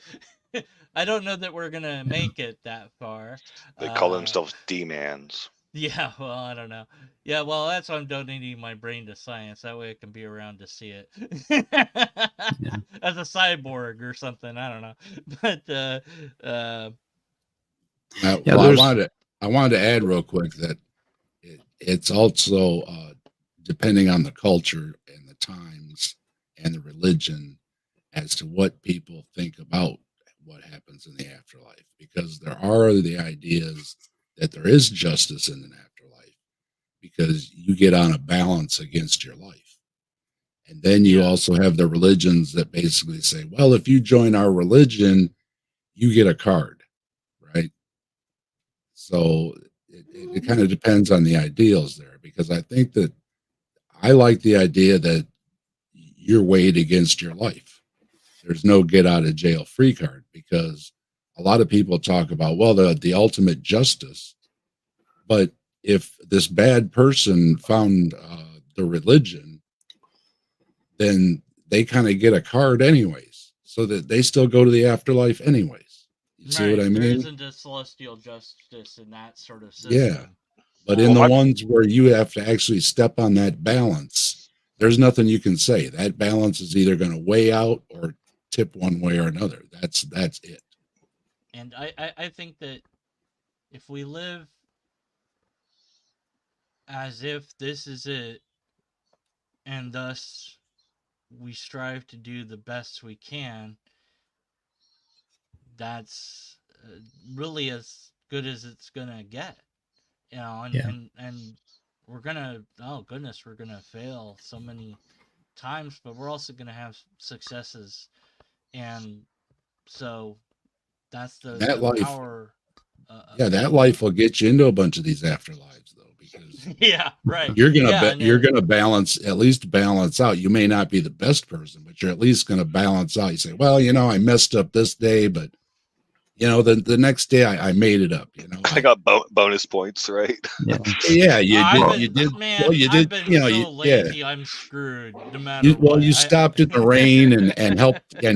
I don't know that we're gonna make it that far. They call Uh, themselves D-mans. yeah, well, I don't know. Yeah, well, that's why I'm donating my brain to science. That way I can be around to see it. Yeah. As a cyborg or something. I don't know. But Yeah, Well, there's I wanted to add real quick that it's also depending on the culture and the times and the religion as to what people think about what happens in the afterlife, because there are the ideas that there is justice in an afterlife because you get on a balance against your life. And then you yeah. also have the religions that basically say, well, if you join our religion, you get a card, right? So it kind of depends on the ideals there, because I think that I like the idea that you're weighed against your life. There's no get out of jail free card, because a lot of people talk about, well, the ultimate justice. But if this bad person found the religion, then they kind of get a card anyways, so that they still go to the afterlife anyways. You see what Right. I There mean? isn't a celestial justice in that sort of Yeah. system. But in Well, the my ones where you have to actually step on that balance, there's nothing you can say. That balance is either going to weigh out or tip one way or another. That's it. And I think that if we live as if this is it, and thus we strive to do the best we can, that's really as good as it's gonna get. And yeah. and we're gonna, oh goodness, we're gonna fail so many times, but we're also gonna have successes. And so That's That the life, power. yeah, that life will get you into a bunch of these afterlives, though, because Yeah, right. you're gonna Yeah, and you're then gonna at least balance out. You may not be the best person, but you're at least gonna balance out. You say, well, I messed up this day, but the next day I made it up. I got bonus points, right? Yeah. Yeah, I've been, you did, well, man, you I've did, been so yeah, lazy. I'm screwed no matter you what. stopped in the rain and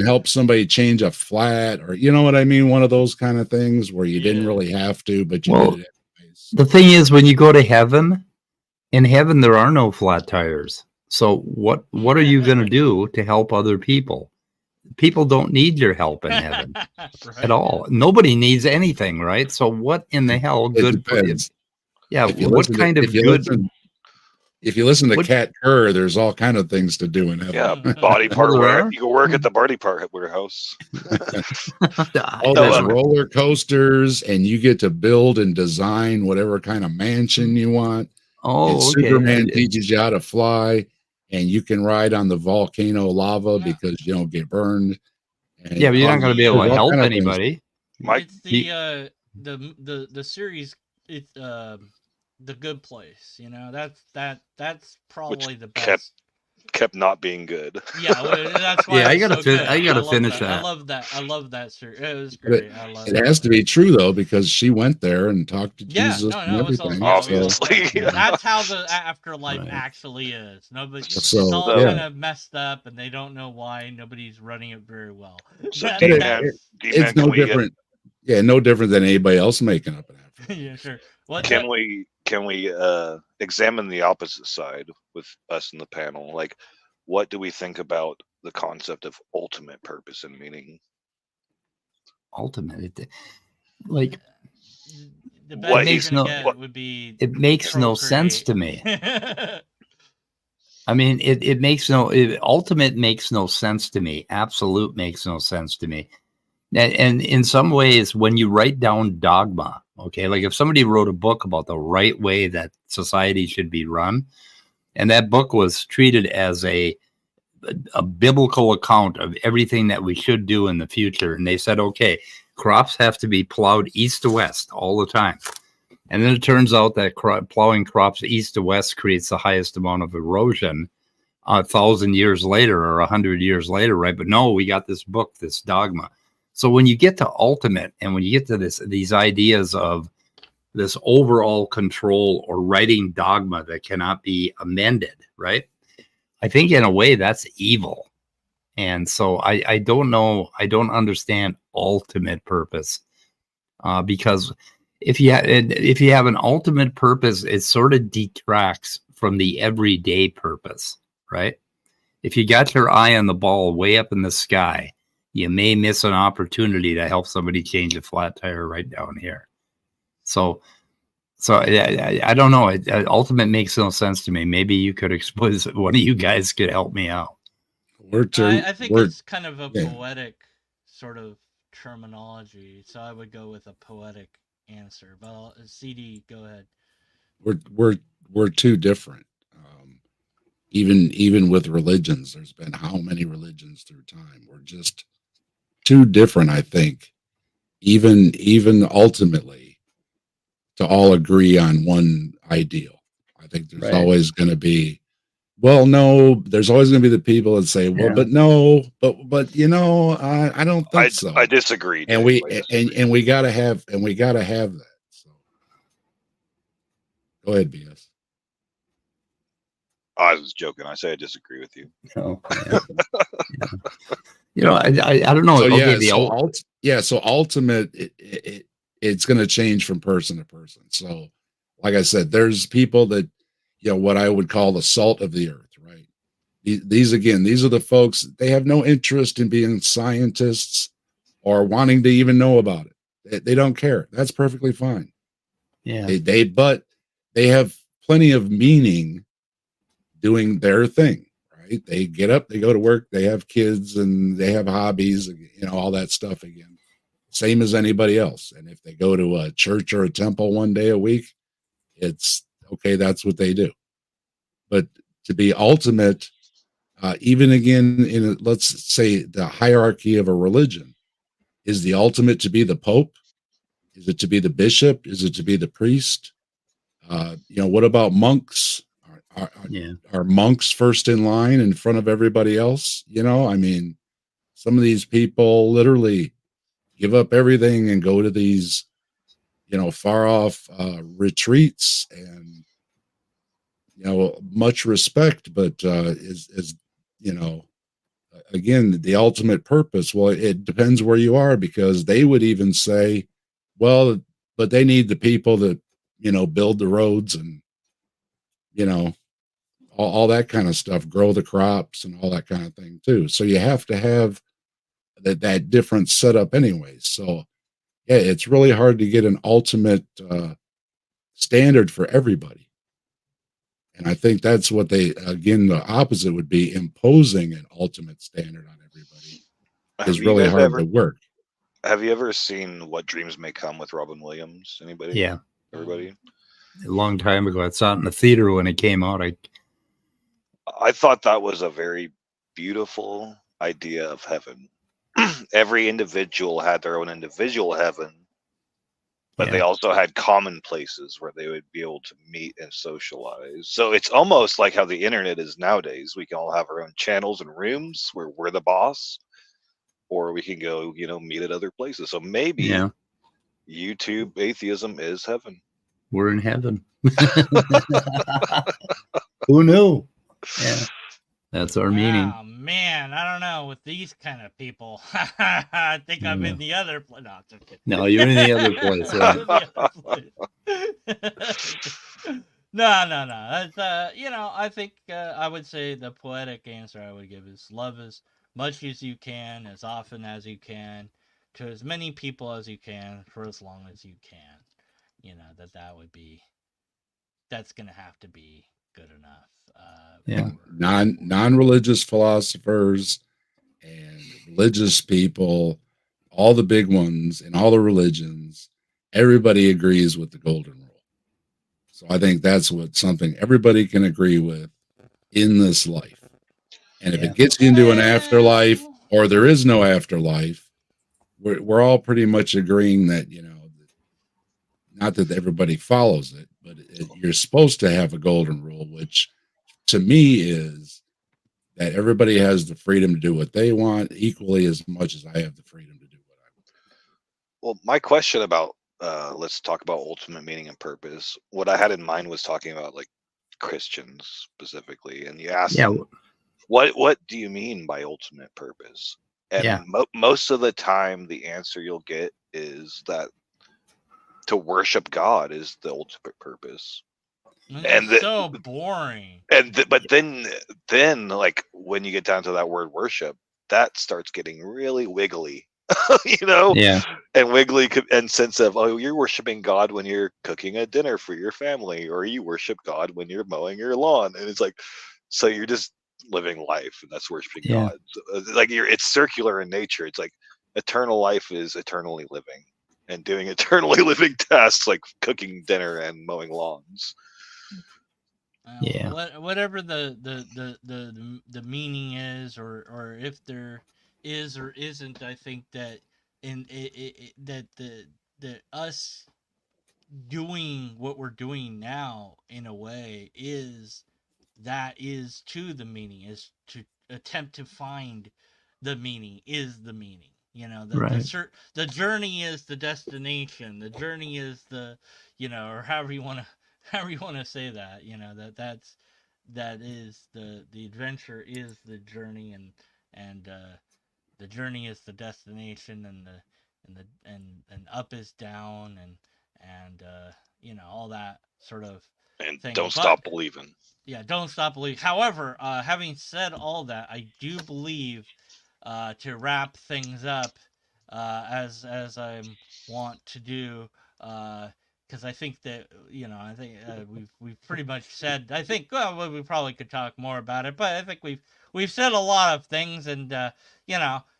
helped somebody change a flat, or you know what I mean, one of those kind of things where you didn't Yeah. really have to, but you Well, did it anyways. the thing is, when you go to heaven, in heaven there are no flat tires. So what are you going to do to help other people? People don't need your help in heaven Right, at all. Nobody needs anything, right? So what in the hell It good for you? depends. Yeah, If you what listen to kind of good if you listen to what Cat Kerr, there's all kind of things to do in Yeah, heaven. body oh, part there where are? you can work at the body part warehouse. Oh, No, there's roller coasters, and you get to build and design whatever kind of mansion you want. And Oh, okay. Superman teaches you how to fly, and you can ride on the volcano lava Yeah. because you don't get burned. Yeah, And but you're not going to be able there's to all help kind of things. anybody. Mike, It's You- the series. It's the Good Place. That's probably the kept best. kept not being good. Yeah, that's why Yeah, I it's gotta so good. I gotta love finish that. I that. love that. I love that series. It was But great. I love it it. has to be true though, because she went there and talked to Yeah, Jesus no, and it was all, everything. yeah, it was all Obviously. fun. Yeah. That's how the afterlife Right. actually is. Nobody, it's So all yeah, kind of messed up, and they don't know why. Nobody's running it very well. So but That's it's D-Man, no different. Yeah, no different than anybody else making up an afterlife. yeah, sure. What can the? we examine the opposite side with us in the panel? Like, what do we think about the concept of ultimate purpose and meaning? Ultimate, like The What best you're makes gonna no get would be it makes no sense procreate. to me. I mean, it makes ultimate makes no sense to me. Absolute makes no sense to me. And in some ways, when you write down dogma, okay, like if somebody wrote a book about the right way that society should be run, and that book was treated as a biblical account of everything that we should do in the future, and they said, okay, crops have to be plowed east to west all the time. And then it turns out that plowing crops east to west creates the highest amount of erosion 1,000 years later or 100 years later, right? But no, we got this book, this dogma. So when you get to ultimate, and when you get to these ideas of this overall control or writing dogma that cannot be amended, right? I think in a way that's evil. And so I don't know, I don't understand ultimate purpose, because if you have an ultimate purpose, it sort of detracts from the everyday purpose, right? If you got your eye on the ball way up in the sky, you may miss an opportunity to help somebody change a flat tire right down here. So I don't know. Ultimate makes no sense to me. Maybe you could explain. One of you guys could help me out. I think it's kind of a yeah. poetic sort of terminology, so I would go with a poetic answer. But CD, go ahead. We're too different. Even with religions, there's been how many religions through time? We're just too different, I think. Even ultimately, to all agree on one ideal. I think there's Right. always going to be, well, no, there's always going to be the people that say, well, Yeah. but no, but I don't think so. I disagree. And Dave. we gotta have that. So go ahead, BS. I was joking. I say I disagree with you. Oh, yeah. Yeah. You know, I don't know. So Okay, so ultimate, it's going to change from person to person. So, like I said, there's people that, what I would call the salt of the earth, right? These are the folks, they have no interest in being scientists or wanting to even know about it. They don't care. That's perfectly fine. yeah. But they have plenty of meaning doing their thing, right? They get up, they go to work, they have kids, and they have hobbies, all that stuff again. Same as anybody else. And if they go to a church or a temple one day a week, it's okay, that's what they do. But to be ultimate, even again, let's say the hierarchy of a religion, Is the ultimate to be the Pope? Is it to be the bishop? Is it to be the priest? What about monks? Are monks first in line in front of everybody else? I mean, some of these people literally give up everything and go to these, far off retreats, and much respect, but is again, the ultimate purpose. Well, it depends where you are, because they would even say, well, but they need the people that build the roads and all that kind of stuff, grow the crops and all that kind of thing too. So you have to have that different setup anyways. So yeah, it's really hard to get an ultimate standard for everybody. And I think that's what the opposite would be, imposing an ultimate standard on everybody is really hard to work. Have you ever seen What Dreams May Come with Robin Williams? Anybody? Yeah. Everybody? A long time ago. I saw it in the theater when it came out. I thought that was a very beautiful idea of heaven. Every individual had their own individual heaven, but they also had common places where they would be able to meet and socialize. So it's almost like how the internet is nowadays. We can all have our own channels and rooms where we're the boss, or we can go, meet at other places. So maybe YouTube atheism is heaven. We're in heaven. Who knew? Yeah. That's our meaning. Oh man, I don't know with these kind of people. I think I'm in the other place. No, just kidding. No, you're in the other place. No. That's I think I would say the poetic answer I would give is love as much as you can, as often as you can, to as many people as you can, for as long as you can. That would be. That's gonna have to be good enough. Non-religious philosophers and religious people, all the big ones in all the religions, everybody agrees with the golden rule. So I think that's something everybody can agree with in this life. And if it gets you into an afterlife, or there is no afterlife, we're all pretty much agreeing that, not that everybody follows it, but you're supposed to have a golden rule, which to me is that everybody has the freedom to do what they want equally as much as I have the freedom to do what I want. Well, my question about let's talk about ultimate meaning and purpose. What I had in mind was talking about like Christians specifically, and you asked them, what do you mean by ultimate purpose? And most of the time, the answer you'll get is that to worship God is the ultimate purpose. And so boring. But then like when you get down to that word worship, that starts getting really wiggly. And wiggly and sense of, oh, you're worshiping God when you're cooking a dinner for your family, or you worship God when you're mowing your lawn, and it's like, so you're just living life, and that's worshiping God. So, like it's circular in nature. It's like eternal life is eternally living and doing eternally living tasks like cooking dinner and mowing lawns. Whatever the meaning is, or if there is or isn't, I think that that the us doing what we're doing now in a way is to the meaning, is to attempt to find the meaning is the meaning. The journey is the destination. The journey is the or however you want to say that. That is the adventure is the journey, and the journey is the destination, and up is down, and all that sort of and thing. Don't stop believing. Yeah, don't stop believing. However, having said all that, I do believe, to wrap things up, as I want to do, because I think that we've pretty much said. I think we probably could talk more about it, but I think we've said a lot of things, and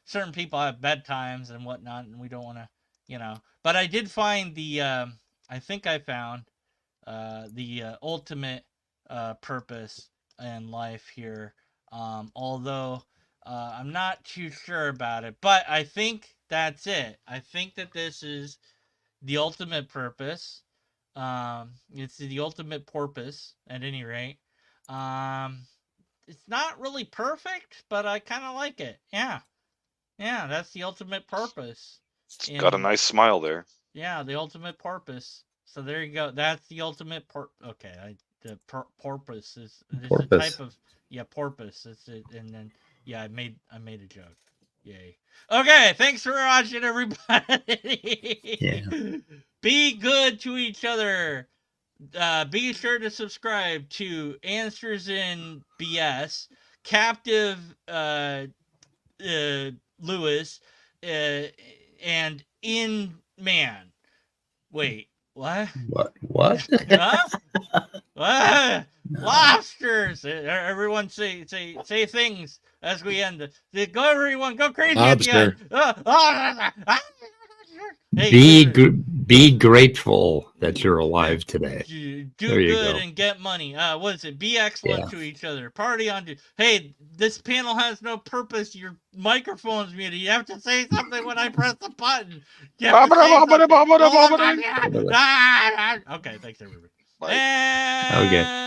certain people have bedtimes and whatnot, and we don't want to, But I did find I think I found the ultimate purpose in life here. Although I'm not too sure about it, but I think that's it. I think that this is the ultimate purpose. It's the ultimate porpoise, at any rate. It's not really perfect, but I kind of like it. Yeah, that's the ultimate purpose. It's got a nice smile there. Yeah, the ultimate porpoise. So there you go. That's the ultimate Okay, the porpoise is a type of porpoise. It's it, and then I made a joke. Yay. Okay, thanks for watching, everybody. Yeah. Be good to each other. Be sure to subscribe to Answers in BS, Captive Lewis, and In Man. Wait, what? What? Huh? Lobsters! Everyone say things as we end. Go, everyone, go crazy Lobster. at the end. Hey, Be grateful that you're alive today. do There you good go. and get money. What is it? Be excellent to each other. Party on. Hey, this panel has no purpose. Your microphone's muted. You have to say something when I press the button. You have to say something. Okay, thanks everybody. Bye. And Okay.